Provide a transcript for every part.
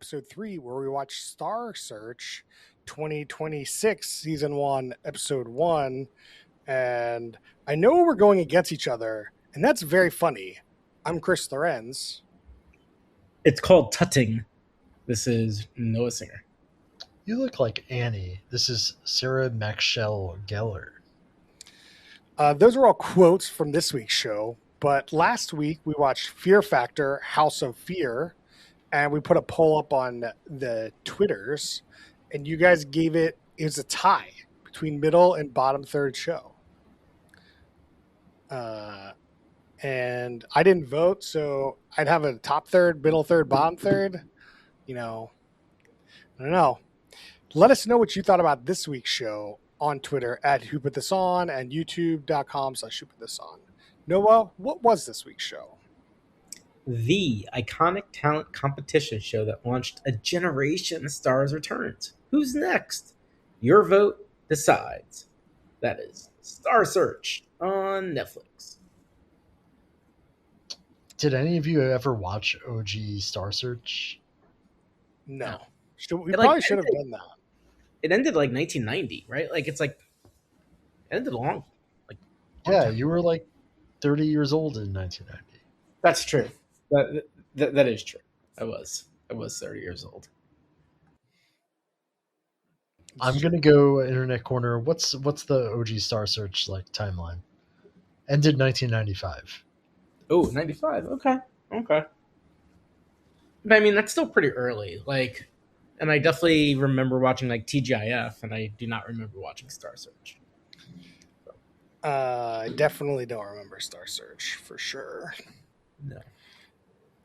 episode 3, where we watch Star Search 2026, season 1, episode 1. And I know we're going against each other, and that's very funny. I'm Chris Lorenz. It's called Tutting. This is Noah Singer. You look like Annie. This is Sarah Maxwell Gellar. Those are all quotes from this week's show. But last week we watched Fear Factor, House of Fear, and we put a poll up on the Twitters, and you guys gave it was a tie between middle and bottom third show. And I didn't vote, so I'd have a top third, middle third, bottom third. I don't know. Let us know what you thought about this week's show on Twitter at Who Put This On and youtube.com/Who Put This On. Noah, what was this week's show? The iconic talent competition show that launched a generation of stars returns. Who's next? Your vote decides. That is Star Search on Netflix. Did any of you ever watch OG Star Search? No. We probably should have done that. It ended like 1990, right? It ended long. Yeah, you were like 30 years old in 1990. That's true. That is true. I was 30 years old. I'm gonna go Internet Corner. What's the OG Star Search timeline? Ended 1995. Oh, 95. Okay. But I mean, that's still pretty early. And I definitely remember watching TGIF, and I do not remember watching Star Search. I definitely don't remember Star Search for sure. No.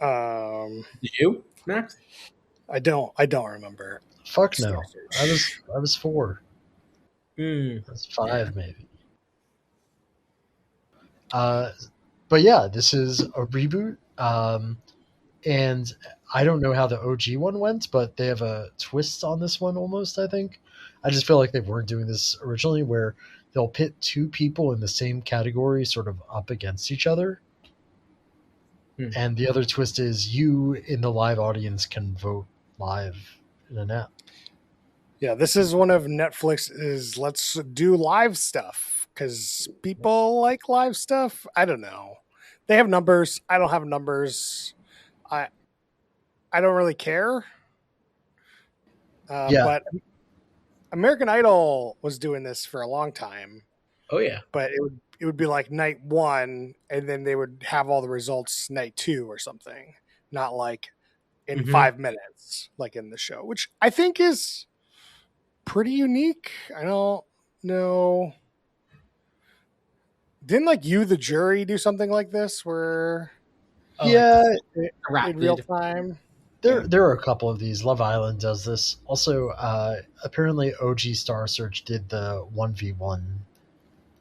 Do you, Max? I don't remember. Fuck no. I was 4. I was 5 maybe. But yeah, this is a reboot. And I don't know how the OG one went, but they have a twist on this one almost, I think. I just feel like they weren't doing this originally, where they'll pit 2 people in the same category sort of up against each other. And the other twist is you in the live audience can vote live in an app. Yeah, this is one of Netflix's let's do live stuff because people like live stuff. I don't know. They have numbers. I don't have numbers. I don't really care. But American Idol was doing this for a long time. Oh yeah. But it would be like night 1, and then they would have all the results night 2 or something. Not like in 5 minutes, like in the show, which I think is pretty unique. I don't know. Didn't You, the Jury, do something like this where in real time? There are a couple of these. Love Island does this. Also, apparently OG Star Search did the 1v1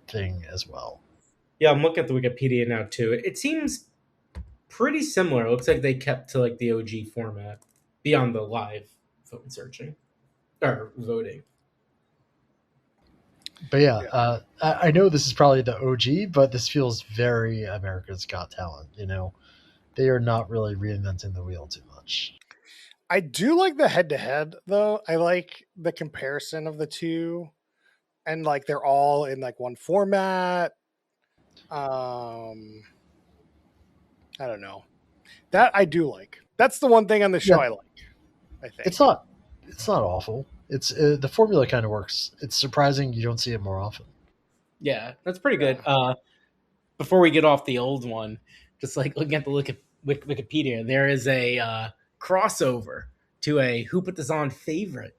thing as well. Yeah, I'm looking at the Wikipedia now too. It seems pretty similar. It looks like they kept to the OG format beyond the live phone searching or voting. But yeah, I know this is probably the OG, but this feels very America's Got Talent. They are not really reinventing the wheel too much. I do like the head-to-head, though. I like the comparison of the two, and they're all in one format. I don't know. That I do like. That's the one thing on the show I like. I think it's not awful. It's the formula kind of works. It's surprising you don't see it more often. Yeah, that's pretty good. Before we get off the old one, just looking at the Wikipedia, there is a crossover to a Who Put This On favorite.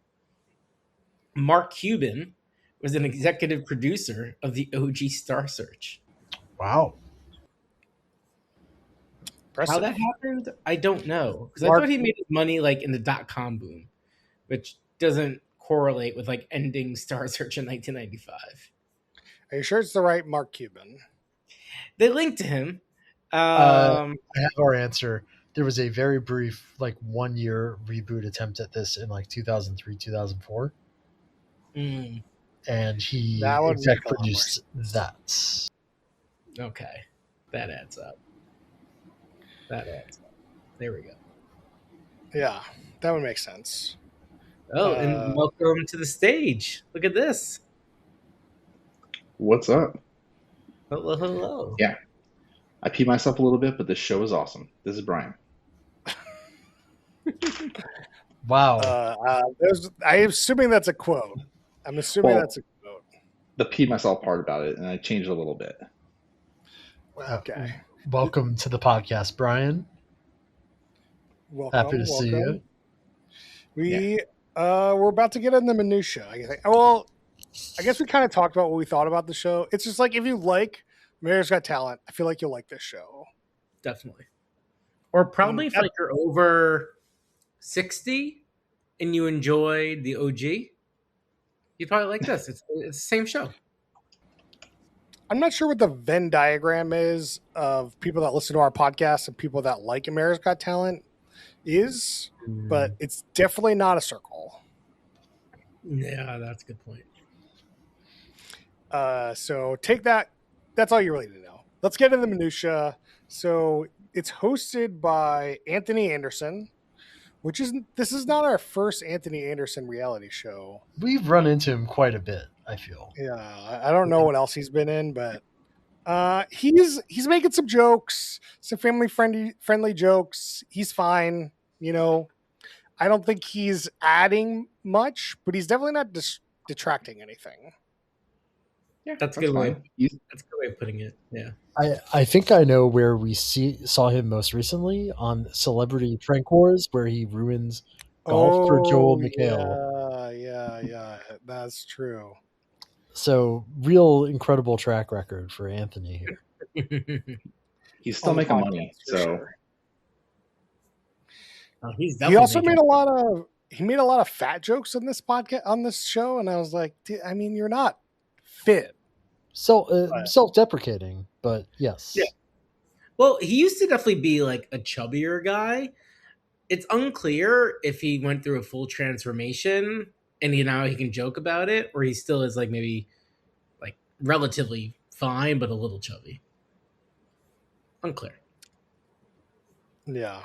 Mark Cuban was an executive producer of the OG Star Search. Wow. Impressive. How that happened, I don't know. Because I thought he made his money in the .com boom, which doesn't correlate with ending Star Search in 1995. Are you sure it's the right Mark Cuban? They linked to him. I have our answer. There was a very brief 1-year reboot attempt at this in 2003, 2004. And he exec produced that. Okay. That adds up. There we go. Yeah. That would make sense. Oh, and welcome to the stage. Look at this. What's up? Hello, hello. Yeah. I pee myself a little bit, but this show is awesome. This is Brian. Wow. I'm assuming that's a quote. I'm assuming Well, that's a quote. The pee myself part about it, and I changed it a little bit. Okay. Welcome to the podcast, Brian. Welcome. Happy to see you. We're about to get in the minutia. I guess we kind of talked about what we thought about the show. It's just like if you like America's Got Talent, I feel like you'll like this show. Definitely. Or probably if like you're over 60 and you enjoy the OG, you'd probably like this. It's the same show. I'm not sure what the Venn diagram is of people that listen to our podcast and people that like America's Got Talent is, but it's definitely not a circle. Yeah, that's a good point. So take that. That's all you really need to know. Let's get into the minutia. So it's hosted by Anthony Anderson, this is not our first Anthony Anderson reality show. We've run into him quite a bit, I feel. Yeah, I don't know what else he's been in, but he's making some jokes, some family friendly jokes. He's fine, you know. I don't think he's adding much, but he's definitely not detracting anything. Yeah, that's a good way. That's a good way of putting it. Yeah. I think I know where we saw him most recently on Celebrity Prank Wars, where he ruins golf for Joel McHale. Yeah, that's true. So, real incredible track record for Anthony here. He's still making money, so sure. He also made a lot of fat jokes on this podcast on this show, and I was like, I mean, you're not fit. So self-deprecating, but yes. Yeah. Well, he used to definitely be like a chubbier guy. It's unclear if he went through a full transformation and now he can joke about it, or he still is like maybe like relatively fine but a little chubby. Unclear. Yeah.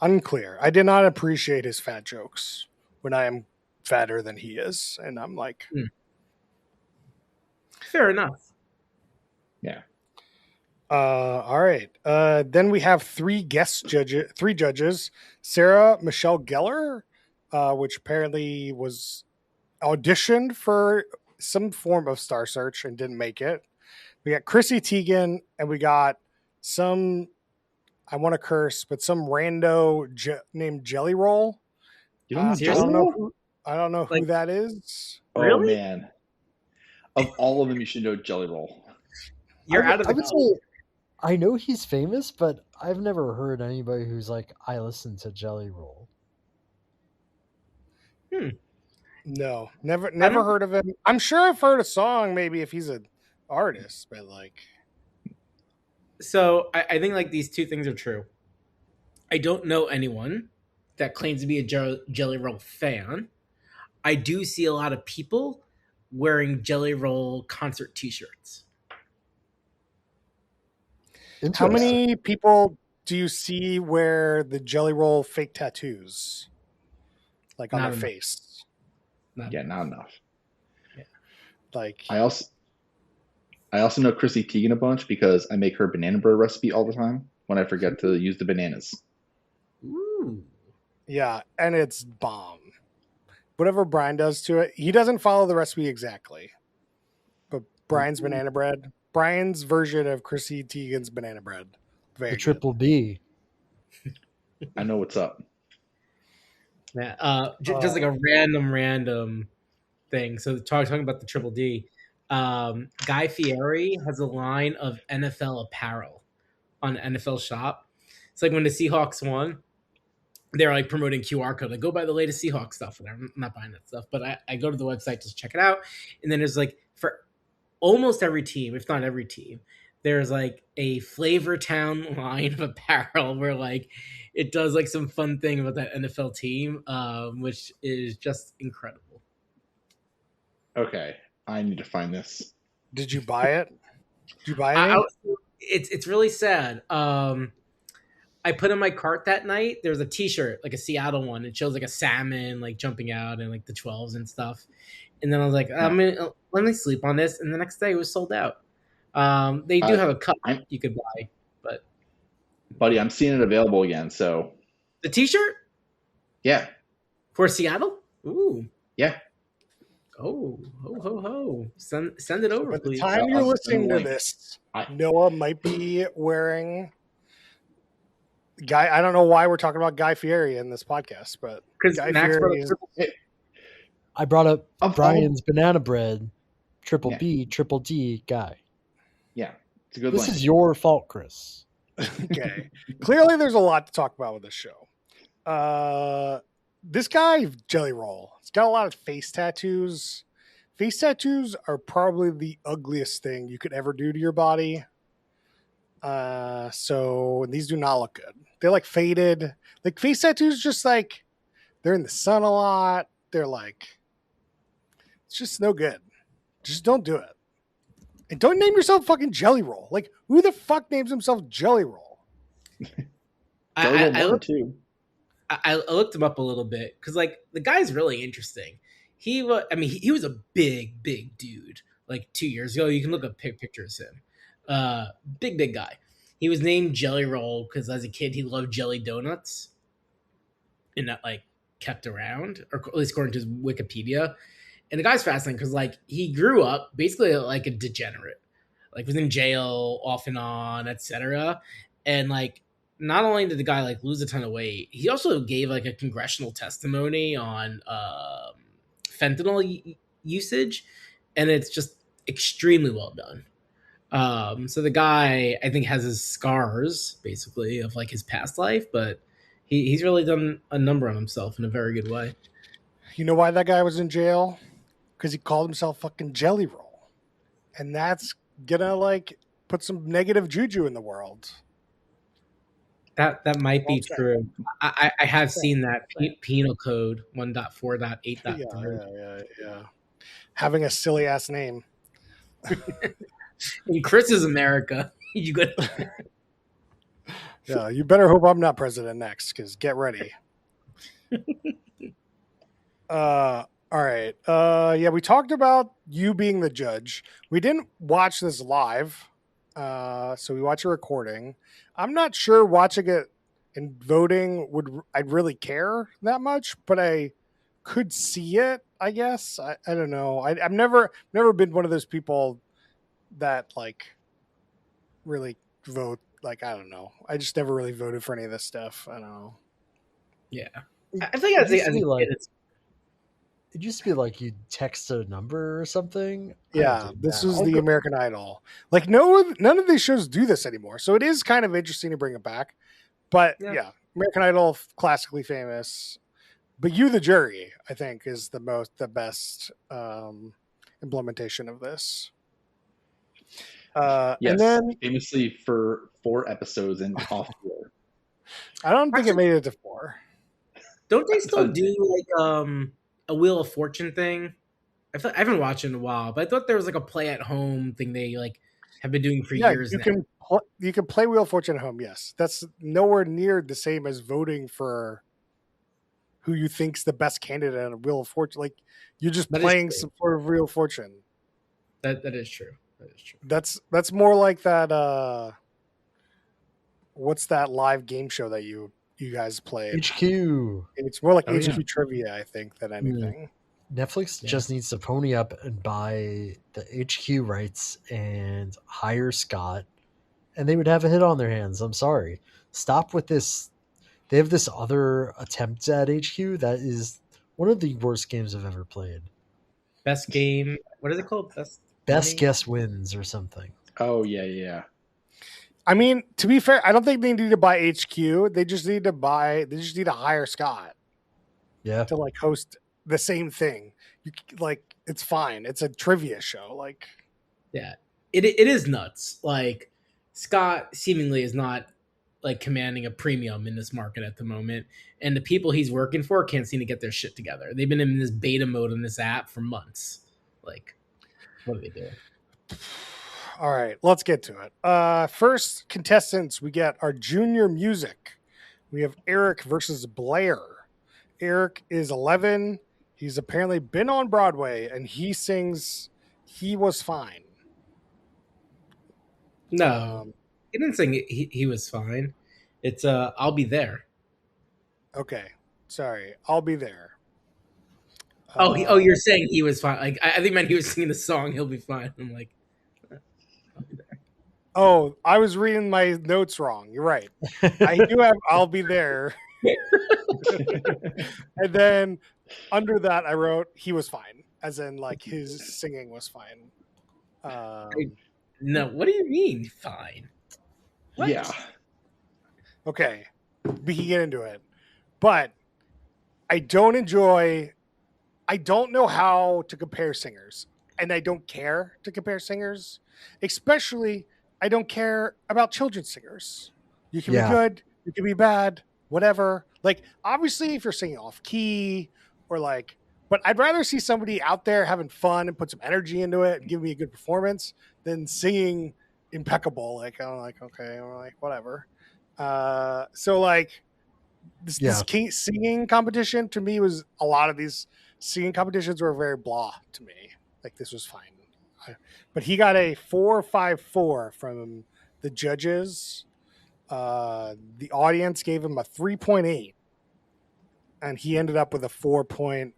Unclear. I did not appreciate his fat jokes when I am fatter than he is, and I'm like, fair enough. Yeah. All right. Then we have three judges. Sarah Michelle Gellar, which apparently was auditioned for some form of Star Search and didn't make it. We got Chrissy Teigen, and we got some, I want to curse, but some rando named Jelly Roll. You don't know I don't know who that is. Oh, really? Man. Of all of them, you should know Jelly Roll. You're out of the I would say I know he's famous, but I've never heard anybody who's like, I listen to Jelly Roll. No, never heard of him. I'm sure I've heard a song, maybe if he's an artist, but like. So I think like these two things are true. I don't know anyone that claims to be a Jelly Roll fan. I do see a lot of people wearing Jelly Roll concert T-shirts. How many people do you see wear the Jelly Roll fake tattoos, like on their face? Not enough. Yeah. Like I also know Chrissy Teigen a bunch because I make her banana bread recipe all the time when I forget to use the bananas. Ooh. Yeah, and it's bomb. Whatever Brian does to it, he doesn't follow the recipe exactly. But Brian's banana bread, Brian's version of Chrissy Teigen's banana bread. Very the good. Triple B. I know what's up. Yeah, just like a random thing. So talking about the Triple D, Guy Fieri has a line of NFL apparel on NFL Shop. It's like when the Seahawks won, they're like promoting QR code, like go buy the latest Seahawks stuff. And I'm not buying that stuff, but I go to the website to check it out. And then there's like for almost every team, if not every team, there's like a Flavor Town line of apparel where like it does like some fun thing about that NFL team, which is just incredible. Okay, I need to find this. Did you buy it? Did you buy it? It's really sad. I put in my cart that night. There was a T-shirt, like a Seattle one. It shows like a salmon like jumping out and like the 12s and stuff. And then I was like, let me sleep on this. And the next day it was sold out. They do have a cup you could buy, but buddy, I'm seeing it available again. So the T-shirt, yeah, for Seattle. Ooh, yeah. Oh, ho ho ho! Send it over, By the please. time you're listening to this, Noah might be wearing Guy. I don't know why we're talking about Guy Fieri in this podcast, but because Max Fieri I brought up Brian's banana bread, triple B, triple D guy. Yeah, it's a good. This is your fault, Chris. Okay, clearly there's a lot to talk about with this show. This guy, Jelly Roll, he's got a lot of face tattoos. Face tattoos are probably the ugliest thing you could ever do to your body. So these do not look good. They're like faded. Like face tattoos, just like they're in the sun a lot. They're like, it's just no good. Just don't do it. And don't name yourself fucking Jelly Roll. Like, who the fuck names himself Jelly Roll? I looked him up a little bit because like the guy's really interesting. He was a big dude like 2 years ago. You can look up pictures of him. Big guy. He was named Jelly Roll because as a kid he loved jelly donuts, and that like kept around, or at least according to his Wikipedia. And the guy's fascinating because like he grew up basically like a degenerate, like was in jail off and on, etc. And like not only did the guy like lose a ton of weight, he also gave like a congressional testimony on fentanyl usage, and it's just extremely well done. So the guy, I think, has his scars basically of like his past life, but he's really done a number on himself in a very good way. You know why that guy was in jail? Because he called himself fucking Jelly Roll, and that's gonna like put some negative juju in the world. That might be true. I have seen that penal code 1.4.8.3. Yeah. Having a silly ass name. In Chris's America, you good? Yeah, you better hope I'm not president next, because get ready. All right. Yeah, we talked about you being the judge. We didn't watch this live, so we watched a recording. I'm not sure watching it and voting I'd really care that much, but I could see it, I guess. I don't know. I've never been one of those people that like really vote. Like, I don't know. I just never really voted for any of this stuff. I don't know. Yeah. I think it used to be like you'd text a number or something. Yeah, this is the American Idol. Like none of these shows do this anymore. So it is kind of interesting to bring it back. But yeah, American Idol, classically famous. But You the Jury, I think, is the best implementation of this. Yes, and then famously for 4 episodes and off tour. I don't think it made it to 4. Don't they still do like a Wheel of Fortune thing? I haven't watched it in a while, but I thought there was like a play at home thing they like have been doing for years. You can play Wheel of Fortune at home. Yes, that's nowhere near the same as voting for who you think's the best candidate on a Wheel of Fortune. Like you're just playing some sort of Wheel of Fortune. That is true. That is true. That's more like that. What's that live game show that you guys played? HQ. It's more like HQ trivia, I think, than anything. Netflix just needs to pony up and buy the HQ rights and hire Scott, and they would have a hit on their hands. I'm sorry. Stop with this. They have this other attempt at HQ that is one of the worst games I've ever played. Best game. What is it called? Best guess wins or something. Oh, yeah. I mean, to be fair, I don't think they need to buy HQ. They just need to hire Scott. Yeah. To like host the same thing. It's fine. It's a trivia show. Like, yeah, it is nuts. Like Scott seemingly is not like commanding a premium in this market at the moment, and the people he's working for can't seem to get their shit together. They've been in this beta mode on this app for months. Like, what are they doing? All right, let's get to it. First contestants, we get our junior music. We have Eric versus Blair. Eric is 11. He's apparently been on Broadway, and he sings "He Was Fine." No, he didn't sing it. He was fine. It's I'll be there. Okay, sorry, I'll be there. Oh, you're saying he was fine. Like I think meant he was singing the song. He'll be fine. I'm like, I'll be there. Oh, I was reading my notes wrong. You're right. I do have "I'll be there," and then under that I wrote "He was fine," as in like his singing was fine. No, what do you mean fine? What? Yeah. Okay, we can get into it, but I don't know how to compare singers, and I don't care to compare singers. Especially, I don't care about children's singers. You can be good, you can be bad, whatever. Like, obviously, if you're singing off key or like, but I'd rather see somebody out there having fun and put some energy into it and give me a good performance than singing impeccable. Like, I'm like, okay, I'm like, whatever. So like, this singing competition to me was a lot of these singing competitions were very blah to me. Like this was fine, but he got a 4.54 from the judges. The audience gave him a 3.8, and he ended up with a 4.08.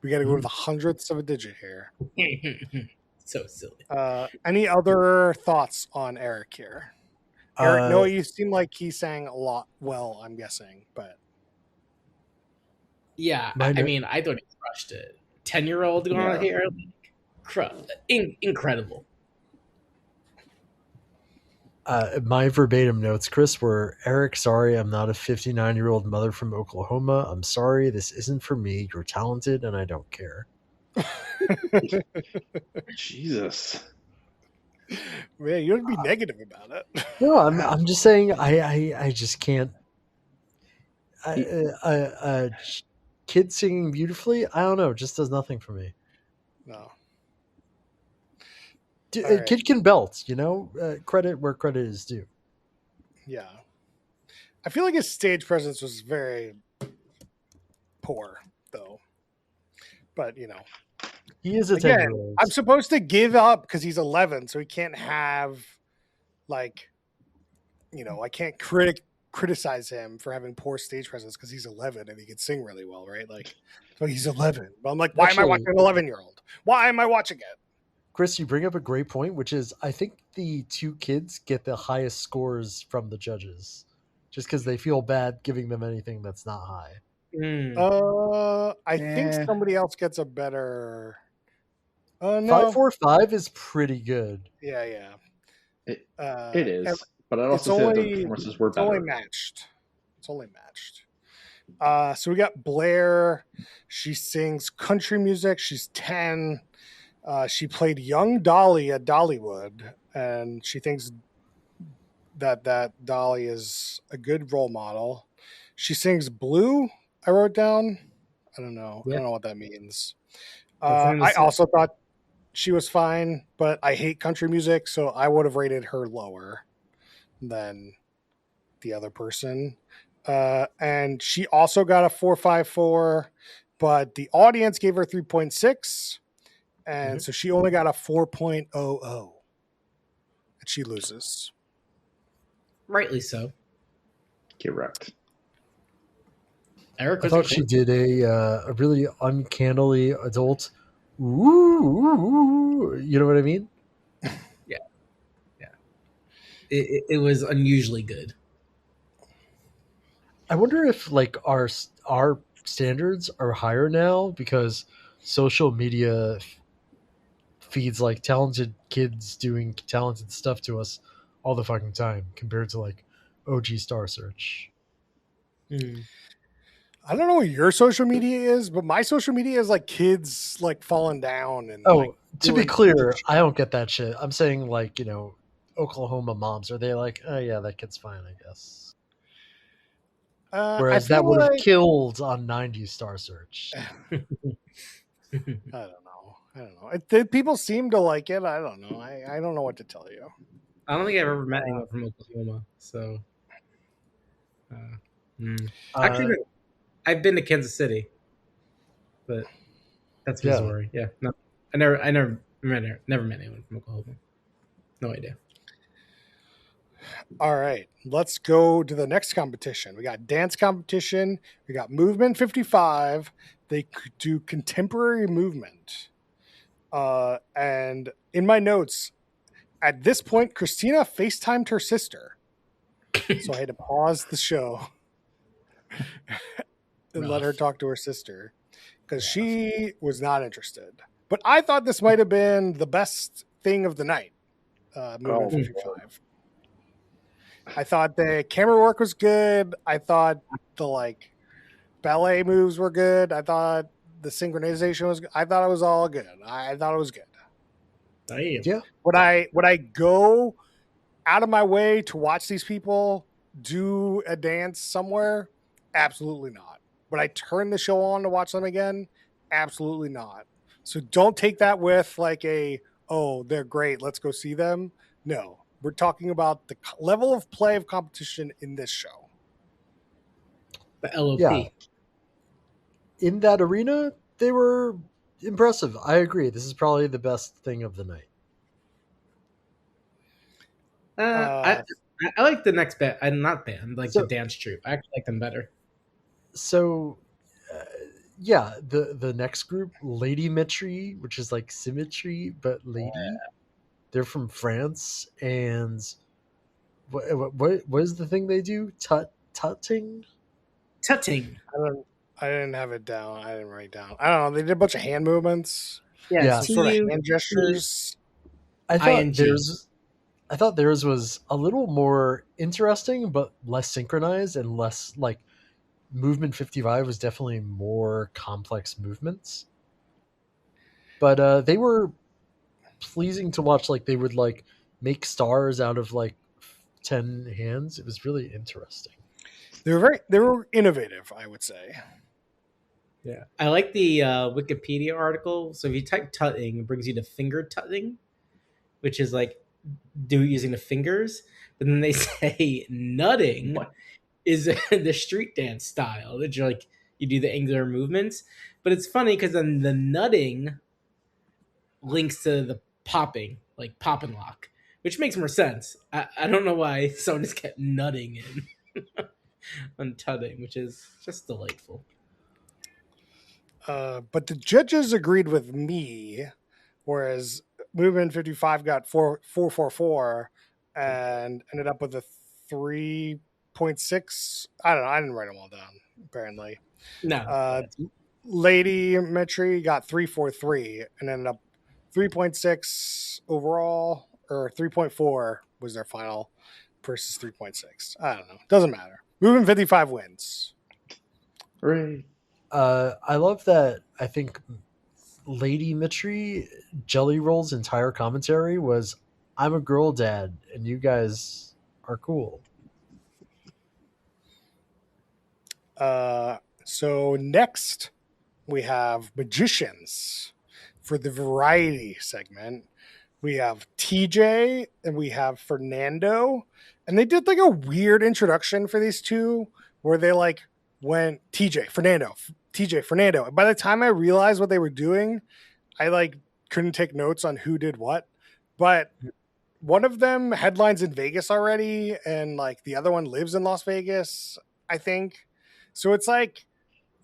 We got to go to the hundredths of a digit here. So silly. Any other thoughts on Eric here? Eric, no, you seem like he sang a lot well, I'm guessing, but yeah, I mean, I thought he crushed it. 10-year-old going on here, incredible. My verbatim notes, Chris, were Eric, sorry, I'm not a 59-year-old mother from Oklahoma. I'm sorry, this isn't for me. You're talented, and I don't care. Jesus. Man, you don't be negative about it. No, I'm just saying I just can't. A kid singing beautifully, I don't know, just does nothing for me. No. A kid can belt, credit where credit is due. Yeah. I feel like his stage presence was very poor, though. But, he is a 10-year-old. I'm supposed to give up because he's 11, so he can't have, like, I can't criticize him for having poor stage presence because he's 11 and he can sing really well, right? Like, so he's 11. But I'm like, why am I watching an 11-year-old? Why am I watching it? Chris, you bring up a great point, which is I think the two kids get the highest scores from the judges just because they feel bad giving them anything that's not high. I think somebody else gets a better. No. 5.45 is pretty good. Yeah. It is, but I'd also say that the performances were better. It's only matched. So we got Blair. She sings country music. She's 10. She played young Dolly at Dollywood, and she thinks that Dolly is a good role model. She sings Blue, I wrote down. I don't know. Yeah. I don't know what that means. I also thought she was fine, but I hate country music, so I would have rated her lower than the other person. And she also got a 4.54, but the audience gave her 3.6. And so she only got a 4.00. And she loses. Rightly so. Correct. Eric, I thought she did a really uncannily adult ooh, you know what I mean? Yeah. It was unusually good. I wonder if like our standards are higher now because social media feeds like talented kids doing talented stuff to us all the fucking time compared to like OG Star Search. I don't know what your social media is, but my social media is like kids like falling down and to be clear, I don't get that shit. I'm saying like, Oklahoma moms, are they like, oh yeah, that kid's fine, I guess. Whereas that would have killed on 90s Star Search. I don't know. I don't know. People seem to like it. I don't know. I don't know what to tell you. I don't think I've ever met anyone from Oklahoma. So, actually, I've been to Kansas City, but that's Missouri. Yeah, no, I never met anyone from Oklahoma. No idea. All right, let's go to the next competition. We got dance competition. We got movement 55. They do contemporary movement. And in my notes, at this point, Christina FaceTimed her sister. So I had to pause the show and let her talk to her sister because she was not interested. But I thought this might have been the best thing of the night, movement 55. I thought the camera work was good. I thought the ballet moves were good. I thought the synchronization was good. I thought it was all good. I thought it was good. Yeah. Would I go out of my way to watch these people do a dance somewhere? Absolutely not. Would I turn the show on to watch them again? Absolutely not. So don't take that with oh, they're great, let's go see them. No, we're talking about the level of play of competition in this show. The LOP. Yeah. In that arena, they were impressive. I agree. This is probably the best thing of the night. I like the next band. Not band, the dance troupe. I actually like them better. So, yeah, the next group, Lady Mitri, which is like symmetry but lady. Yeah. They're from France, and what is the thing they do? Tutting. I didn't have it down. I didn't write down. I don't know. They did a bunch of hand movements. Yeah. Some sort of hand gestures. I thought theirs was a little more interesting, but less synchronized and less movement 55 was definitely more complex movements. But they were pleasing to watch. They would make stars out of 10 hands. It was really interesting. They were innovative, I would say. Yeah, I like the Wikipedia article. So if you type tutting, it brings you to finger tutting, which is using the fingers. But then they say nutting is the street dance style that you do the angular movements. But it's funny because then the nutting links to the popping, like pop and lock, which makes more sense. I don't know why someone just kept nutting in on tutting, which is just delightful. But the judges agreed with me, whereas Movement 55 got 4.44 and ended up with a 3.6. I don't know. I didn't write them all down, apparently. No. Lady Metri got 3.43 and ended up 3.6 overall, or 3.4 was their final versus 3.6. I don't know. Doesn't matter. Movement 55 wins. Hooray. I love that. I think Lady Mitri Jelly Roll's entire commentary was, "I'm a girl dad, and you guys are cool." So next we have magicians for the variety segment. We have TJ and we have Fernando, and they did a weird introduction for these two where they went TJ Fernando. And by the time I realized what they were doing, I couldn't take notes on who did what. But one of them headlines in Vegas already, and the other one lives in Las Vegas, I think. So it's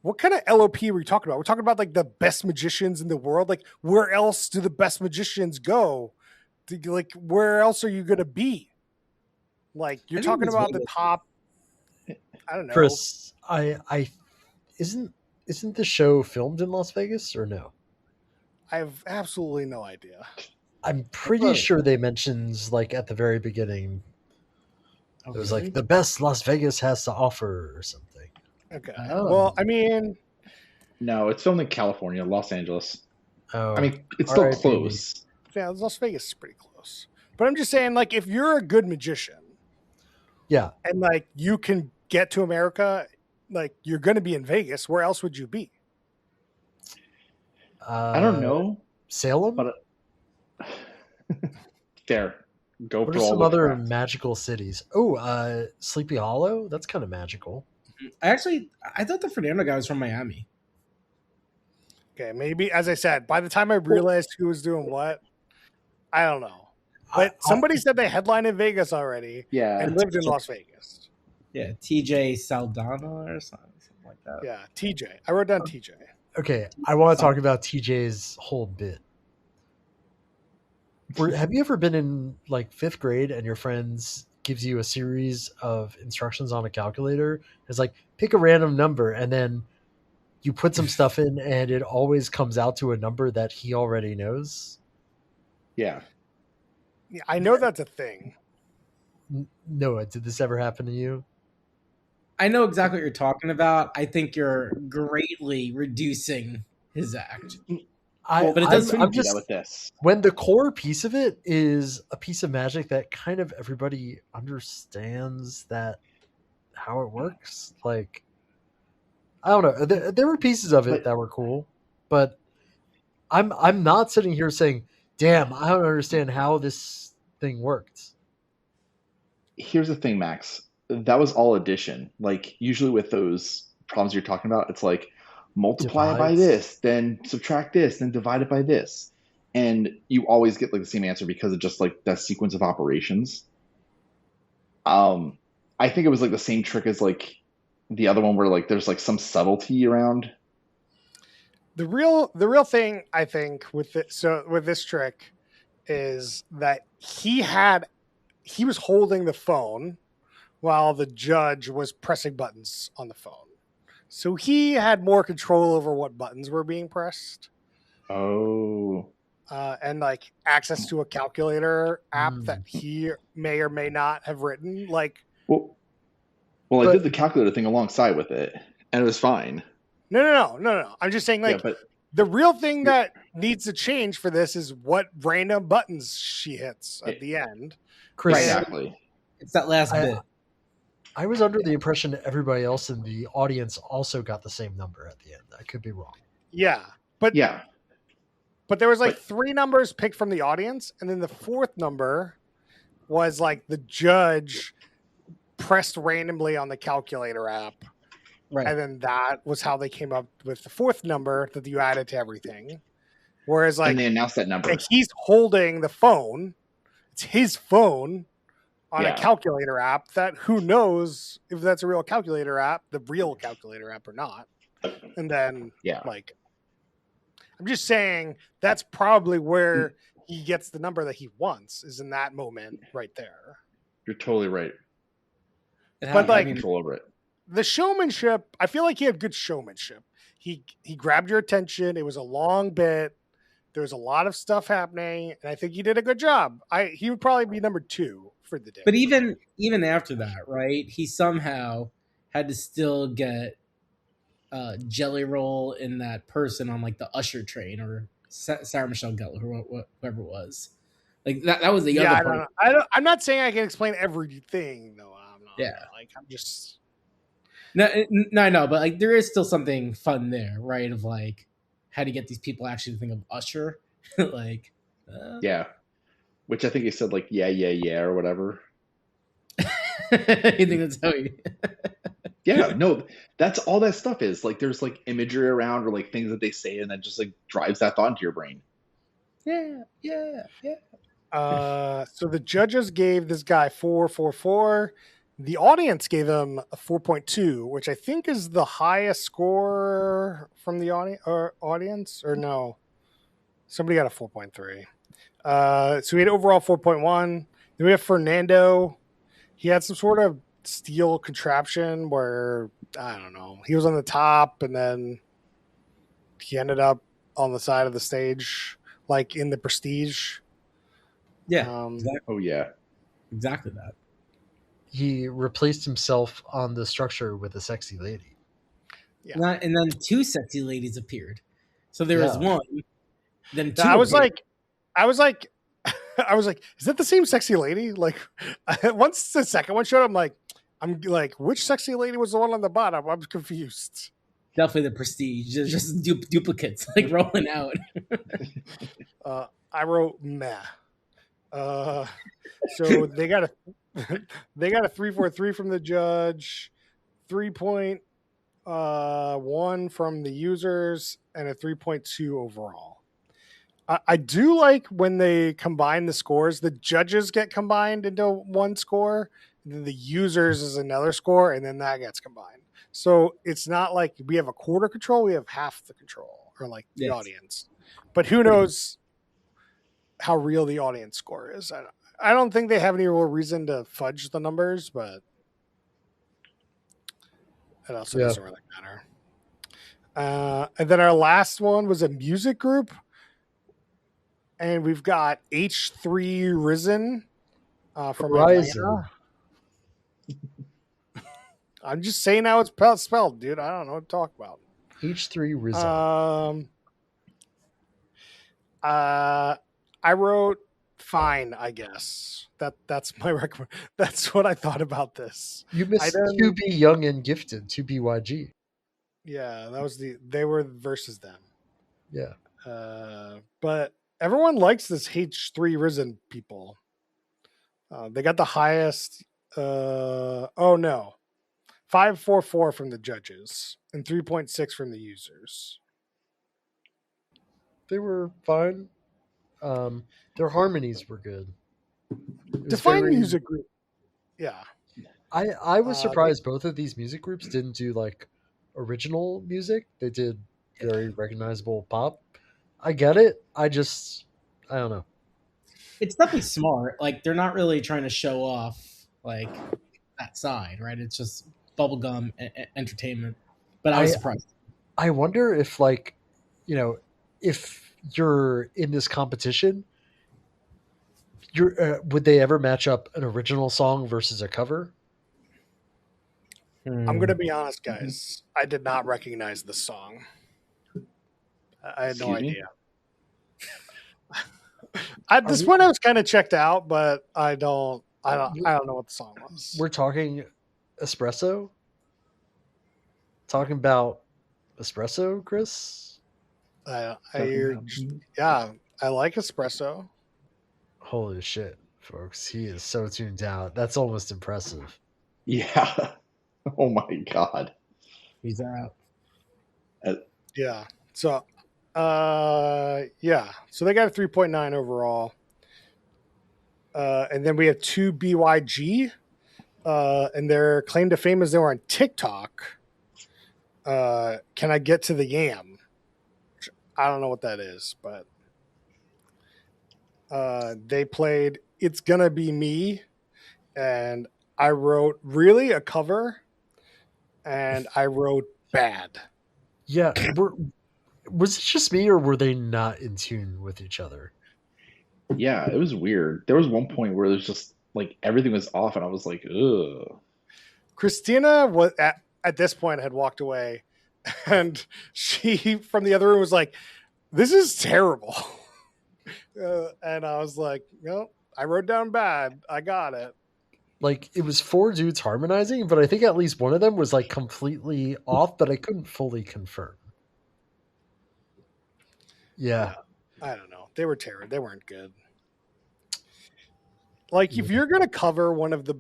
what kind of LOP are we talking about? We're talking about the best magicians in the world. Where else do the best magicians go? Where else are you going to be? You're talking about the top. I don't know. Chris, I isn't the show filmed in Las Vegas or no? I have absolutely no idea. I'm pretty sure they mentions at the very beginning. It was the best Las Vegas has to offer or something. Okay. Well, I mean, no, it's filmed in California, Los Angeles. Oh, I mean, it's still close. Yeah, Las Vegas is pretty close. But I'm just saying, if you're a good magician, yeah, and you can get to America, you're going to be in Vegas. Where else would you be? I don't know. Salem. But fair. Go What for are all some other witchcraft. magical cities? Oh, Sleepy Hollow. That's kind of magical. I thought the Fernando guy was from Miami. Okay, maybe as I said, by the time I realized who was doing what, I don't know. But somebody said they headlined in Vegas already Yeah. and lived in Las Vegas. Yeah, TJ Saldana or something like that. Yeah, TJ. I wrote down TJ. Okay, I want to talk about TJ's whole bit. Have you ever been in like 5th grade and your friends gives you a series of instructions on a calculator? It's like pick a random number and then you put some stuff in and it always comes out to a number that he already knows. Yeah. Yeah, I know that's a thing. Noah, did this ever happen to you? I know exactly what you're talking about. I think you're greatly reducing his act. But it doesn't I'm do just that with this. when the core piece of it is a piece of magic that kind of everybody understands that how it works. Like, I don't know. There were pieces of it that were cool, but I'm not sitting here saying, "Damn, I don't understand how this thing worked." Here's the thing, Max. That was all addition. Like usually with those problems you're talking about, it's like multiply it by Divides. this, then subtract this, then divide it by this. And you always get like the same answer because of just like that sequence of operations. I think it was like the same trick as like the other one where like there's like some subtlety around. The real thing I think with this trick is that he was holding the phone while the judge was pressing buttons on the phone. So he had more control over what buttons were being pressed. Oh. And like access to a calculator app that he may or may not have written. Like, well, I did the calculator thing alongside with it, and it was fine. No. I'm just saying, like, Yeah, but the real thing that needs to change for this is what random buttons she hits at the end. Chris, exactly. It's that last bit. I was under the impression that everybody else in the audience also got the same number at the end. I could be wrong. Yeah, but there was like 3 numbers picked from the audience, and then the 4th number was like the judge pressed randomly on the calculator app. Right. And then that was how they came up with the 4th number that you added to everything. Whereas like, and they announced that number. Like he's holding the phone. It's his phone on a calculator app that who knows if that's a real calculator app, the real calculator app or not. And then like, I'm just saying that's probably where he gets the number that he wants is in that moment right there. You're totally right. But like control over it. The showmanship, I feel like he had good showmanship. He grabbed your attention. It was a long bit. There was a lot of stuff happening, and I think he did a good job. He would probably be number 2 for the day. But even after that, right? He somehow had to still get Jelly Roll in that person on like the Usher train or Sarah Michelle Gellar or whoever it was. Like that was the other part. I'm not saying I can explain everything, though. I'm not. Yeah. Like I'm just. No, I know, but like there is still something fun there, right? Of like how to get these people actually to think of Usher, like. Yeah, which I think he said like yeah or whatever. You think that's how he? Yeah, no, that's all that stuff is. Like there's like imagery around or like things that they say, and that just like drives that thought into your brain. Yeah. So the judges gave this guy 4.44. The audience gave him a 4.2, which I think is the highest score from the audience, or no? Somebody got a 4.3. So we had overall 4.1. Then we have Fernando. He had some sort of steel contraption where, I don't know, he was on the top and then he ended up on the side of the stage, like in the Prestige. Yeah. Exactly. Oh, yeah. Exactly that. He replaced himself on the structure with a sexy lady. Yeah. And then 2 sexy ladies appeared. So there was one. Then 2. I was like, is that the same sexy lady? Like, once the second one showed up, I'm like, which sexy lady was the one on the bottom? I'm confused. definitely the prestige. Just duplicates like rolling out. I wrote meh. Uh, so they got a they got a 3.43 from the judge, 3.1 from the users, and a 3.2 overall. I do like when they combine the scores. The judges get combined into one score, and then the users is another score, and then that gets combined. So it's not like we have a quarter control; we have half the control, or like the Yes. audience. But who knows how real the audience score is? I don't think they have any real reason to fudge the numbers, but it also Yeah. doesn't really matter. And then our last one was a music group. And we've got H3 Risen from Horizon. Atlanta. I'm just saying how it's spelled, dude. I don't know what to talk about. H3 Rizzo. I wrote fine, I guess. That's my recommend. That's what I thought about this. You missed To Be Young and Gifted, 2BYG. Yeah, that was they were versus them. Yeah. But everyone likes this H3 Risen people. They got the highest. Oh no, 5.44 from the judges and 3.6 from the users. They were fine. Their harmonies were good. Define music group. Yeah. I was surprised both of these music groups didn't do like original music. They did very recognizable pop. I get it. I don't know. It's definitely smart. Like they're not really trying to show off like that side, right? It's just bubblegum entertainment. But I was surprised. I wonder if like, if you're in this competition, would they ever match up an original song versus a cover? I'm going to be honest, guys. I did not recognize the song. I had no idea. At this point, I was kind of checked out, but I don't know what the song was. We're talking espresso. Talking about espresso, Chris. I like espresso. Holy shit, folks! He is so tuned out. That's almost impressive. Yeah. Oh my god. He's out. Yeah. So, So they got a 3.9 overall. And then we have 2 BYG. And their claim to fame is they were on TikTok. Can I get to the yam? I don't know what that is, but they played It's Gonna Be Me. And I wrote really a cover. And I wrote bad. Yeah. Was it just me or were they not in tune with each other? Yeah, it was weird. There was one point where there's just like everything was off, and I was like, ugh. Christina was at this point had walked away, and she from the other room was like, "This is terrible," and I was like, "No, I wrote down bad. I got it." Like it was 4 dudes harmonizing, but I think at least one of them was like completely off, but I couldn't fully confirm. Yeah. I don't know. They were terrible. They weren't good. Like if you're gonna cover one of the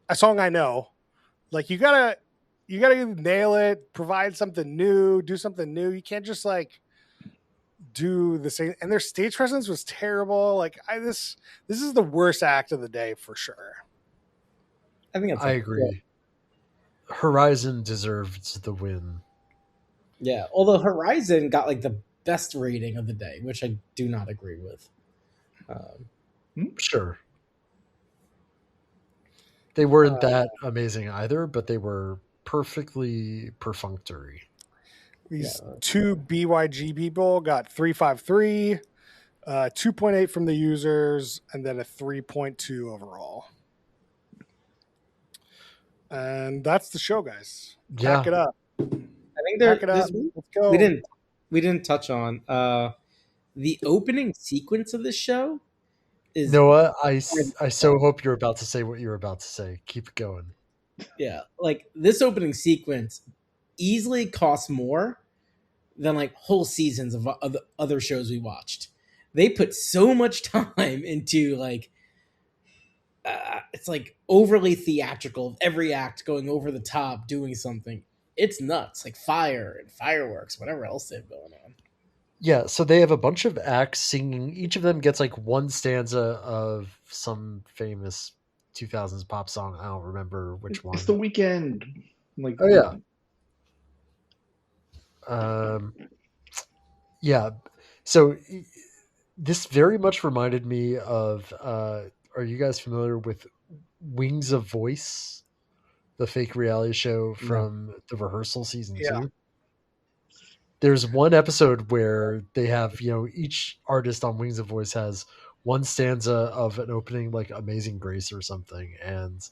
a song I know, like you gotta nail it, provide something new, do something new. You can't just like do the same. And their stage presence was terrible. Like this is the worst act of the day for sure. I think I agree. Horizon deserved the win. Yeah, although Horizon got like the best rating of the day, which I do not agree with. Sure. They weren't that amazing either, but they were perfectly perfunctory. These 2 BYG people got 3.53, 2.8 from the users, and then a 3.2 overall. And that's the show, guys. Pack it up. I think Let's go. We didn't touch on the opening sequence of this show. Noah, I so hope you're about to say what you're about to say. Keep going. Yeah, like this opening sequence easily cost more than like whole seasons of other shows we watched. They put so much time into like it's like overly theatrical. Every act going over the top, doing something. It's nuts, like fire and fireworks, whatever else they have going on. Yeah, so they have a bunch of acts singing. Each of them gets like one stanza of some famous 2000s pop song. I don't remember which one. It's the weekend. Like, oh yeah. Yeah. So this very much reminded me of are you guys familiar with Wings of Voice, the fake reality show from The Rehearsal season Yeah. 2? There's one episode where they have, each artist on Wings of Voice has one stanza of an opening like Amazing Grace or something, and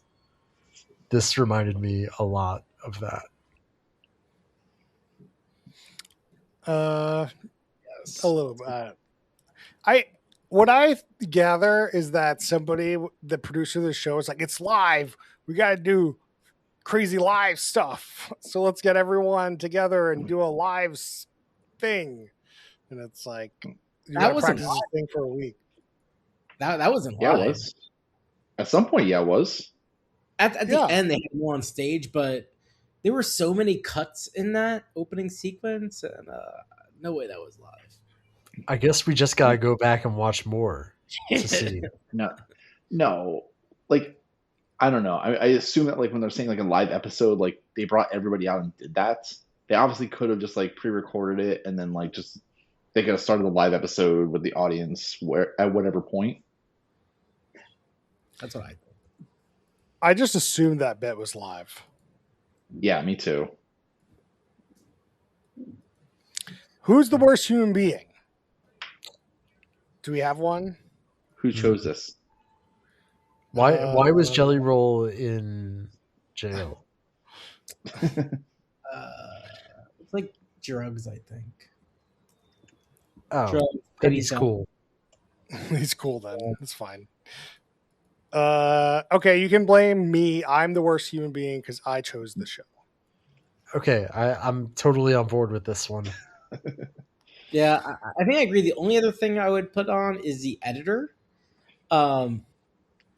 this reminded me a lot of that. A little bit. What I gather is that somebody, the producer of the show, is like, it's live. We got to do crazy live stuff. So let's get everyone together and do a live thing. And it's like, you got to practice this thing for a week. That wasn't live. Yeah, it was. At some point, yeah, it was. At the end, they had more on stage, but there were so many cuts in that opening sequence, and no way that was live. I guess we just gotta go back and watch more to see. No, like I don't know. I assume that like when they're saying like a live episode, like they brought everybody out and did that. They obviously could have just like pre-recorded it and then like just they could have started the live episode with the audience at whatever point. That's what I think. I just assumed that bit was live. Yeah, me too. Who's the worst human being? Do we have one? Who chose this? Why was Jelly Roll in jail? It's like drugs, I think. Oh, drugs, then he's cool. He's cool then. That's fine. Okay, you can blame me. I'm the worst human being because I chose the show. Okay, I'm totally on board with this one. Yeah, I think I agree. The only other thing I would put on is the editor.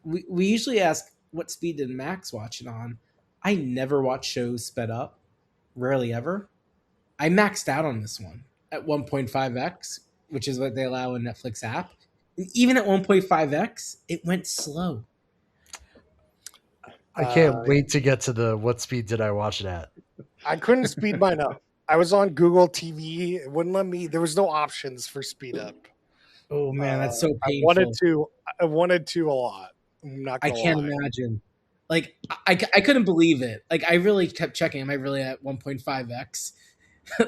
We usually ask what speed did Max watch it on. I never watch shows sped up, rarely ever. I maxed out on this one at 1.5x, which is what they allow in Netflix app. And even at 1.5x, it went slow. I can't wait to get to the what speed did I watch it at. I couldn't speed mine up. I was on Google TV. It wouldn't let me. There was no options for speed up. Oh man, that's so painful. I wanted to a lot. I'm not I can't imagine. Like I couldn't believe it. Like I really kept checking. Am I really at 1.5x?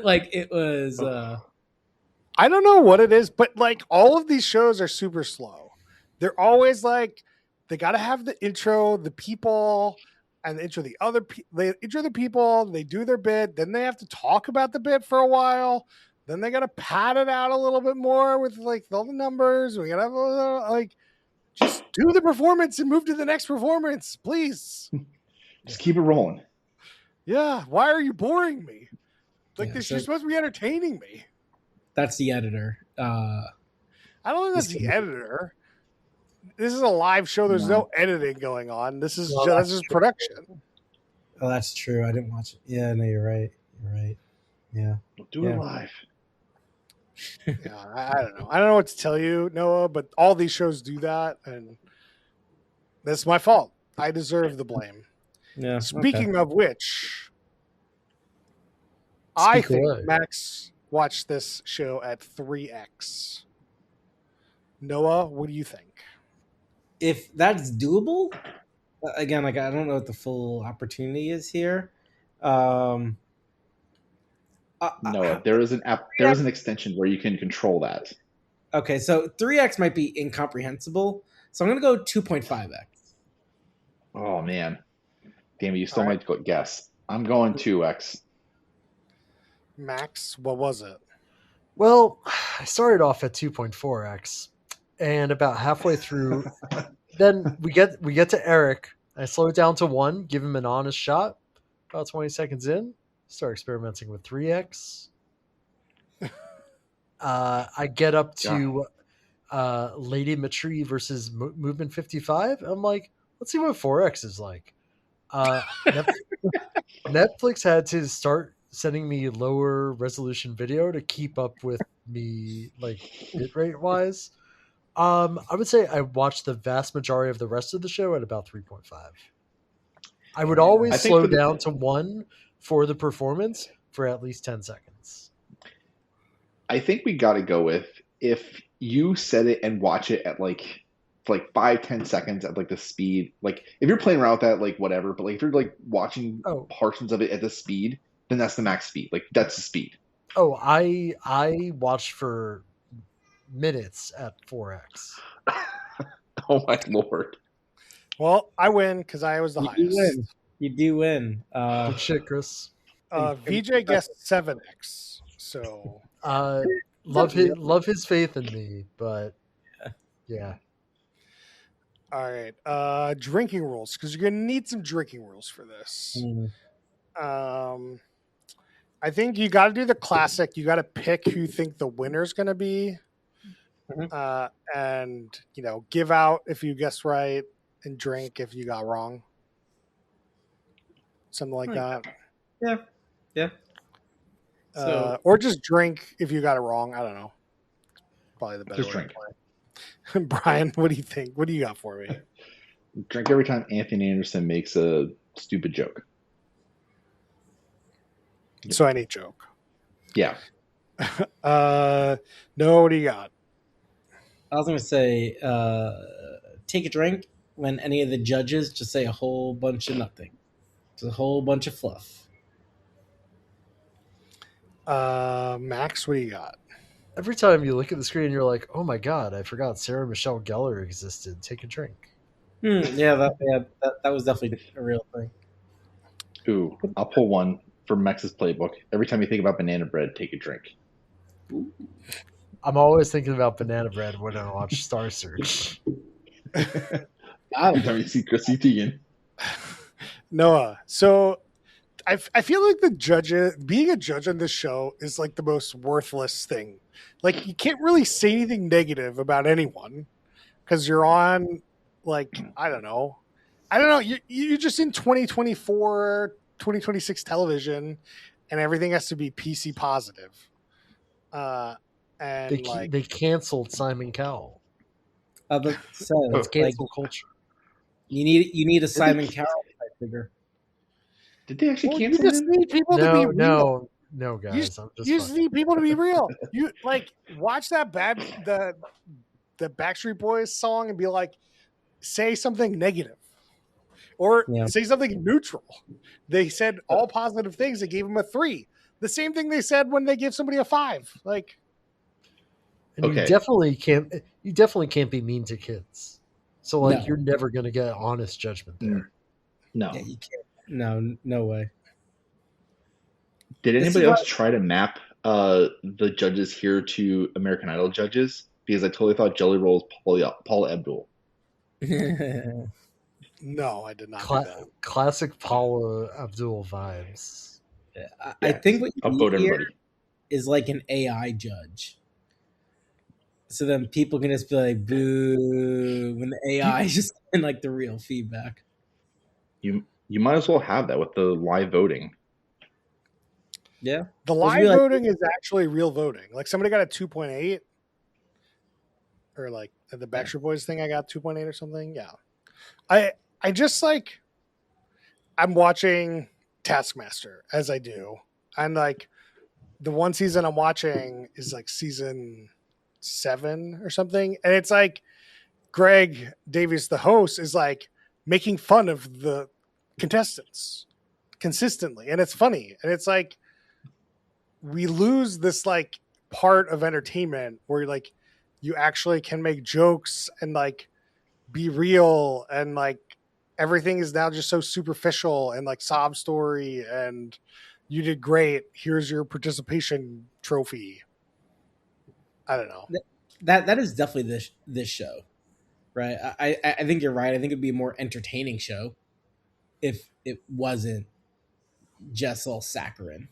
Like it was. I don't know what it is, but like all of these shows are super slow. They're always like they got to have the intro, the people. And they intro the people, they do their bit, then they have to talk about the bit for a while, then they gotta pad it out a little bit more with like all the numbers. We gotta have like just do the performance and move to the next performance, please. Just keep it rolling. Yeah, why are you boring me? Like you're supposed to be entertaining me. That's the editor. I don't think that's the editor. This is a live show. There's no editing going on. This is just production. Oh, that's true. I didn't watch it. Yeah, no, you're right. You're right. Yeah. Do it live. Yeah, I don't know. I don't know what to tell you, Noah, but all these shows do that, and that's my fault. I deserve the blame. Yeah. Speaking of which, I think Max watched this show at 3x. Noah, what do you think? If that's doable, again, like I don't know what the full opportunity is here. No, there is an app. There is an extension where you can control that. Okay, so 3x might be incomprehensible, so I'm gonna go 2.5x. Oh man, damn it! You still might guess. I'm going 2x. Max, what was it? Well, I started off at 2.4x. And about halfway through, then we get to Eric. I slow it down to 1, give him an honest shot. About 20 seconds in, start experimenting with 3x. I get up to Lady Matri versus Movement 55. I'm like, let's see what 4x is like. Netflix had to start sending me lower resolution video to keep up with me, like bitrate wise. I would say I watched the vast majority of the rest of the show at about 3.5. I would always I think slow down to 1 for the performance for at least 10 seconds. I think we got to go with if you set it and watch it at like 5-10 seconds at like the speed. Like if you're playing around with that, like whatever. But like if you're like watching portions of it at the speed, then that's the max speed. Like that's the speed. Oh, I watched for minutes at 4x. Oh my lord! Well, I win because I was the highest. You do win. Good shit, Chris. VJ guessed 7x. So love his faith in me, but yeah. All right. Drinking rules, because you're gonna need some drinking rules for this. I think you got to do the classic. You got to pick who you think the winner's gonna be, and give out if you guess right, and drink if you got wrong. Something like that. Yeah. Or just drink if you got it wrong. I don't know. Probably the better just way drink. to play. Brian, what do you think? What do you got for me? Drink every time Anthony Anderson makes a stupid joke. So any joke. Yeah. No, what do you got? I was going to say, take a drink when any of the judges just say a whole bunch of nothing. Just a whole bunch of fluff. Max, what do you got? Every time you look at the screen, you're like, "Oh my god, I forgot Sarah Michelle Gellar existed." Take a drink. Yeah, that was definitely a real thing. Ooh, I'll pull one from Max's playbook. Every time you think about banana bread, take a drink. I'm always thinking about banana bread when I watch Star Search. Every time you see Chrissy Teigen. Noah, so I feel like being a judge on this show is like the most worthless thing. Like you can't really say anything negative about anyone because you're on like I don't know. You're just in 2024, 2026 television, and everything has to be PC positive. And they canceled Simon Cowell. So it's cancel culture. You need a Simon Cowell type figure. Did they actually cancel you just him? need people to be real. No, guys. You just need people to be real. You like watch that the Backstreet Boys song and be like, say something negative, or say something neutral. They said all positive things. They gave him a 3. The same thing they said when they give somebody a 5. Like, and you definitely can't be mean to kids. So like you're never gonna get honest judgment there. No, you can't. No way. Did anybody else try to map the judges here to American Idol judges? Because I totally thought Jelly Roll was Paula Abdul. No, I did not do that. Classic Paula Abdul vibes. I think what I'll you vote need here everybody. is like an AI judge. So then people can just be like, boo, when the AI is just in like the real feedback. You might as well have that with the live voting. Yeah. The live voting is actually real voting. Like somebody got a 2.8 or like the Backstreet Boys thing, I got 2.8 or something. Yeah. I just like, I'm watching Taskmaster as I do. And like the one season I'm watching is like season 7 or something. And it's like Greg Davies, the host, is like making fun of the contestants consistently. And it's funny. And it's like, we lose this like part of entertainment where like you actually can make jokes and like be real, and like everything is now just so superficial and like sob story and you did great, here's your participation trophy. I don't know. That is definitely this show, right? I think you're right. I think it'd be a more entertaining show if it wasn't Jessel saccharin.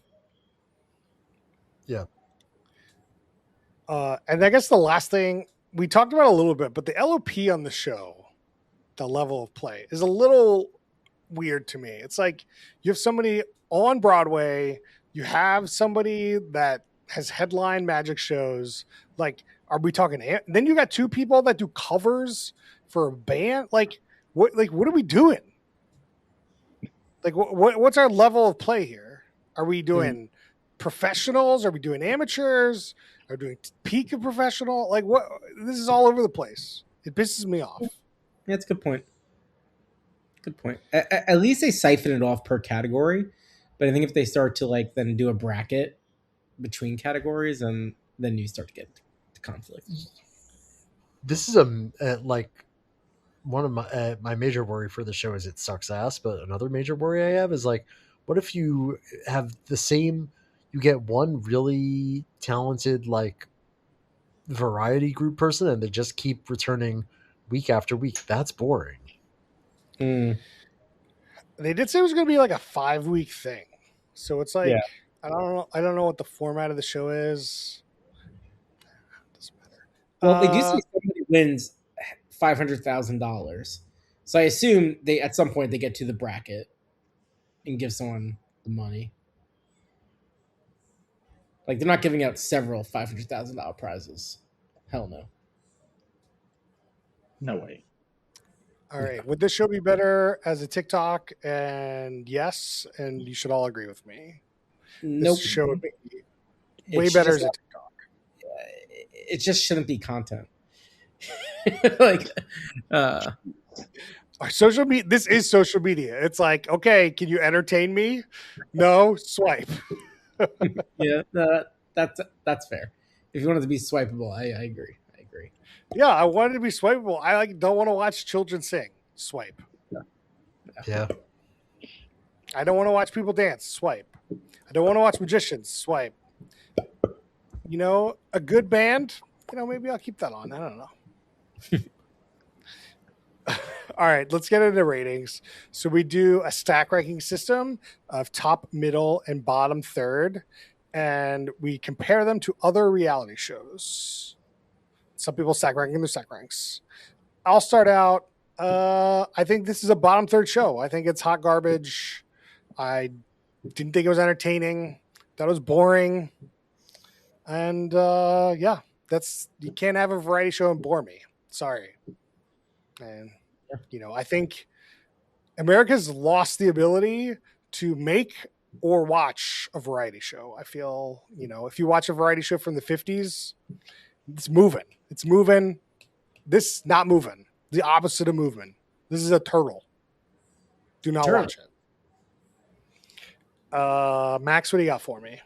Yeah. And I guess the last thing we talked about a little bit, but the LOP on the show, the level of play, is a little weird to me. It's like you have somebody on Broadway, you have somebody that has headline magic shows. Like, are we talking? Then you got two people that do covers for a band. Like, what? Like, what are we doing? Like, what's our level of play here? Are we doing professionals? Are we doing amateurs? Are we doing peak of professional? Like, what? This is all over the place. It pisses me off. Yeah, that's a good point. Good point. At least they siphon it off per category, but I think if they start to like then do a bracket between categories, and then you start to get to conflict. This is like one of my major worry for the show is it sucks ass. But another major worry I have is like, what if you have the same? You get one really talented like variety group person, and they just keep returning week after week. That's boring. Mm, They did say it was going to be like a 5-week thing, so it's like Yeah. I don't know. I don't know what the format of the show is. Doesn't matter. well, they do say somebody wins $500,000, so I assume they at some point they get to the bracket and give someone the money. Like they're not giving out several $500,000 prizes. Hell no. No way. All right. Would this show be better as a TikTok? And yes, and you should all agree with me. Nope. This show would be It way should better just as a not- TikTok. It just shouldn't be content. Like, Our social media. This is social media. It's like, okay, can you entertain me? No, swipe. yeah, that's fair. If you want it to be swipeable, I agree. I agree. Yeah, I want it to be swipeable. I like don't want to watch children sing. Swipe. Yeah. I don't want to watch people dance. Swipe. I don't want to watch magicians. Swipe. You know, a good band. You know, maybe I'll keep that on. I don't know. All right, let's get into ratings. So we do a stack ranking system of top, middle, and bottom third, and we compare them to other reality shows. Some people stack ranking their stack ranks. I'll start out. I think this is a bottom third show. I think it's hot garbage. I didn't think it was entertaining. Thought it was boring. And yeah, that's you can't have a variety show and bore me. Sorry. And you know, I think America's lost the ability to make or watch a variety show. I feel, you know, if you watch a variety show from the 50s, it's moving. It's moving. This not moving. The opposite of moving. This is a turtle. Do not Turtle. watch it. Max, what do you got for me?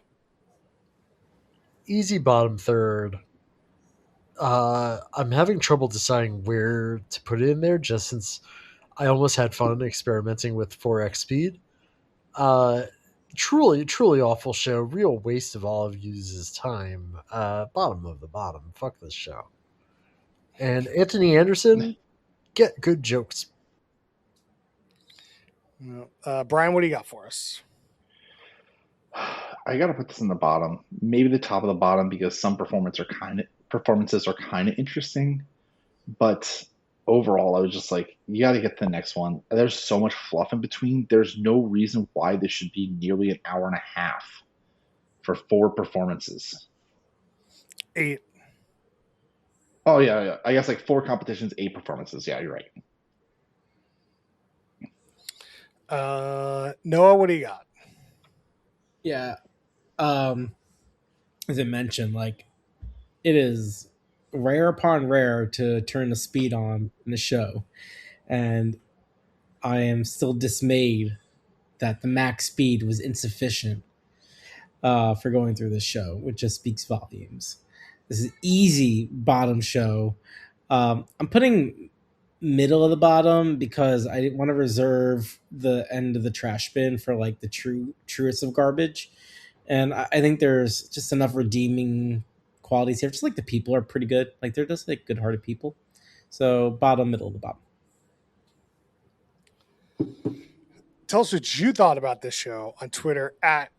Easy bottom third. I'm having trouble deciding where to put it in there, just since I almost had fun experimenting with 4x speed. Truly awful show. Real waste of all of you's time. Bottom of the bottom. Fuck this show. And Anthony Anderson, get good jokes. Brian, what do you got for us? I gotta put this in the bottom, maybe the top of the bottom, because some performances are kind of interesting, but overall, I was just like, you got to get to the next one. There's so much fluff in between. There's no reason why this should be nearly an hour and a half for 4 performances. 8. Oh yeah. I guess like 4 competitions, 8 performances. Yeah, you're right. Noah, what do you got? Yeah. As I mentioned, like it is rare upon rare to turn the speed on in the show, and I am still dismayed that the max speed was insufficient for going through this show, which just speaks volumes. This is easy bottom show. I'm putting middle of the bottom because I didn't want to reserve the end of the trash bin for like the truest of garbage. And I think there's just enough redeeming qualities here. Just like the people are pretty good. Like they're just like good-hearted people. So bottom, middle of the bottom. tell us what you thought about this show on Twitter at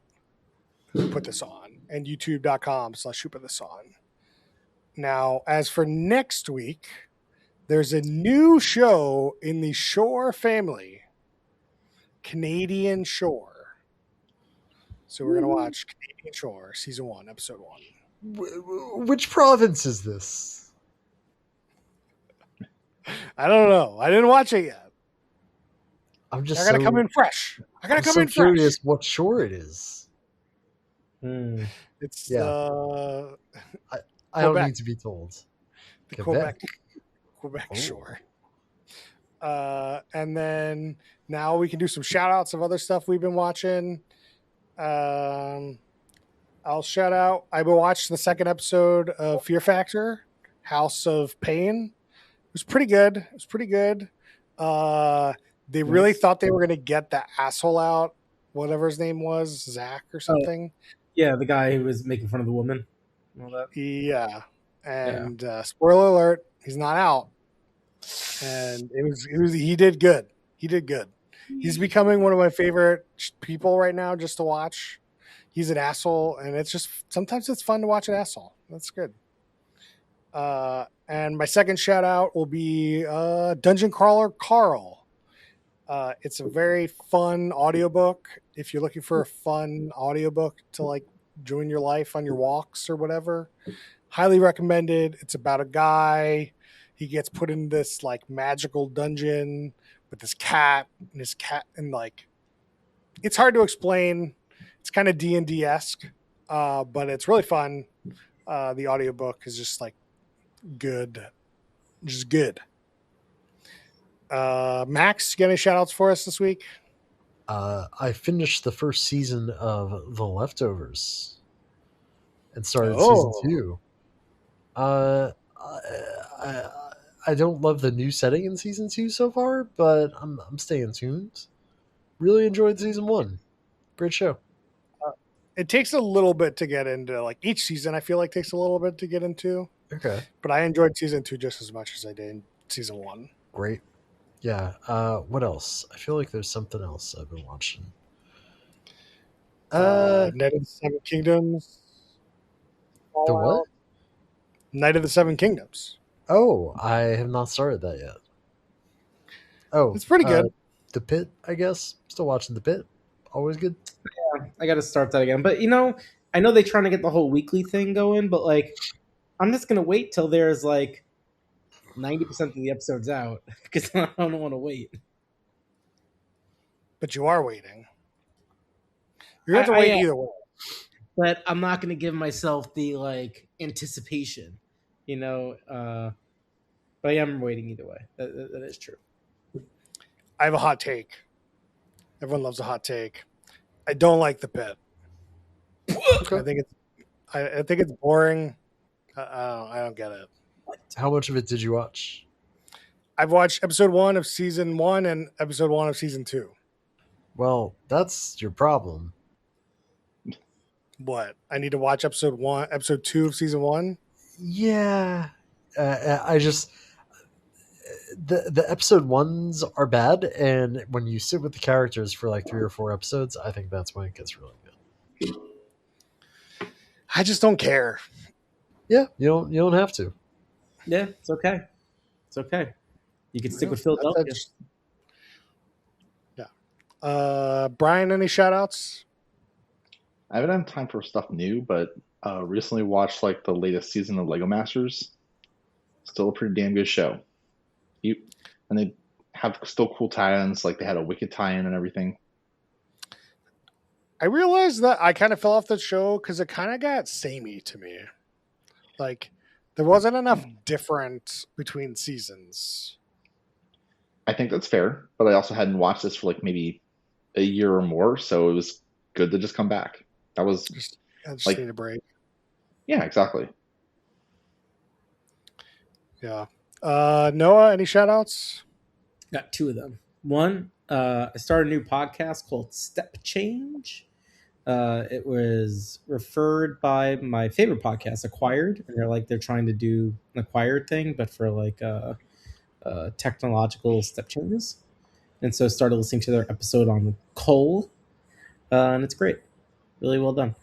Who Put This On and youtube.com/Who Put This On. Now, as for next week, there's a new show in the Shore family, Canadian Shore. So we're going to watch Canadian Shore, Season 1, Episode 1. Which province is this? I don't know. I didn't watch it yet. I'm just I got to come in fresh. I'm so curious what shore it is. It's I don't need to be told. The Quebec Shore. And then now we can do some shout outs of other stuff we've been watching. I'll shout out. I watched the second episode of Fear Factor, House of Pain. It was pretty good. They really thought they were going to get the asshole out, whatever his name was, Zach or something. Yeah, the guy who was making fun of the woman. And all that. Yeah. And spoiler alert, he's not out. And he did good. He's becoming one of my favorite people right now just to watch. He's an asshole, and it's just sometimes it's fun to watch an asshole. That's good. And my second shout out will be Dungeon Crawler Carl. It's a very fun audiobook. If you're looking for a fun audiobook to like join your life on your walks or whatever, highly recommended. It's about a guy. He gets put in this like magical dungeon with his cat, and like it's hard to explain. It's kind of D&D-esque, but it's really fun. The audiobook is just like good. Just good. Max, you got any shout outs for us this week? I finished the first season of The Leftovers and started season 2. I don't love the new setting in season 2 so far, but I'm staying tuned. Really enjoyed season 1. Great show. It takes a little bit to get into, like each season I feel like takes a little bit to get into. Okay. But I enjoyed season 2 just as much as I did season 1. Great. Yeah. What else? I feel like there's something else I've been watching. Night of the Seven Kingdoms. The what? Night of the Seven Kingdoms. Oh, I have not started that yet. Oh, it's pretty good. The Pit, I guess. Still watching The Pit. Always good. Yeah, I got to start that again. But I know they're trying to get the whole weekly thing going, but like, I'm just gonna wait till there's like 90% of the episodes out because I don't want to wait. But you are waiting. You're going to wait either way. But I'm not going to give myself the like anticipation, But I am waiting either way. That is true. I have a hot take. Everyone loves a hot take. I don't like The Pit. Okay. I think it's boring. I don't get it. How much of it did you watch? I've watched episode 1 of season 1 and episode 1 of season 2. Well, that's your problem. What? I need to watch episode 2 of season 1? Yeah. I just the episode 1s are bad, and when you sit with the characters for like 3 or 4 episodes, I think that's when it gets really good. I just don't care. Yeah, you don't have to. Yeah, it's okay. It's okay. You can stick with Philadelphia. Yeah. Brian, any shout outs? I haven't had time for stuff new, but recently watched like the latest season of Lego Masters. Still a pretty damn good show. And they have still cool tie-ins, like they had a Wicked tie-in and everything. I realized that I kind of fell off the show because it kind of got samey to me. Like, there wasn't enough difference between seasons. I think that's fair, but I also hadn't watched this for like maybe a year or more, so it was good to just come back. That was I just like, need a break. Yeah, exactly. Yeah. Noah, any shout outs? Got 2 of them. One, I started a new podcast called Step Change. It was referred by my favorite podcast, Acquired, and they're trying to do an Acquired thing, but for like technological step changes. and so started listening to their episode on coal, and it's great, really well done.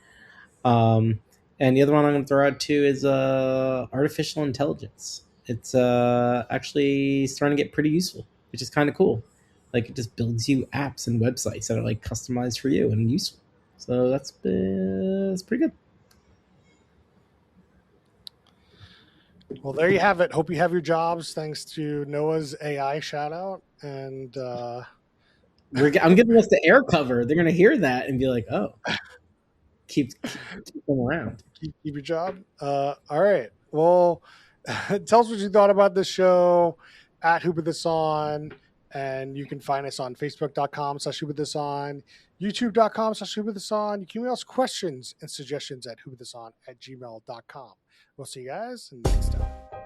And the other one I'm going to throw out too is artificial intelligence. It's actually starting to get pretty useful, which is kind of cool. Like it just builds you apps and websites that are like customized for you and useful. So that's pretty good. Well, there you have it. Hope you have your jobs thanks to Noah's AI shout out. And I'm giving us the air cover. They're going to hear that and be like, "Oh, keep them around." keep your job. All right. Well, tell us what you thought about this show at Who Put This On. And you can find us on Facebook.com/Who Put This On, YouTube.com/Who Put This On. You can email us questions and suggestions at whoputthison@gmail.com. We'll see you guys next time.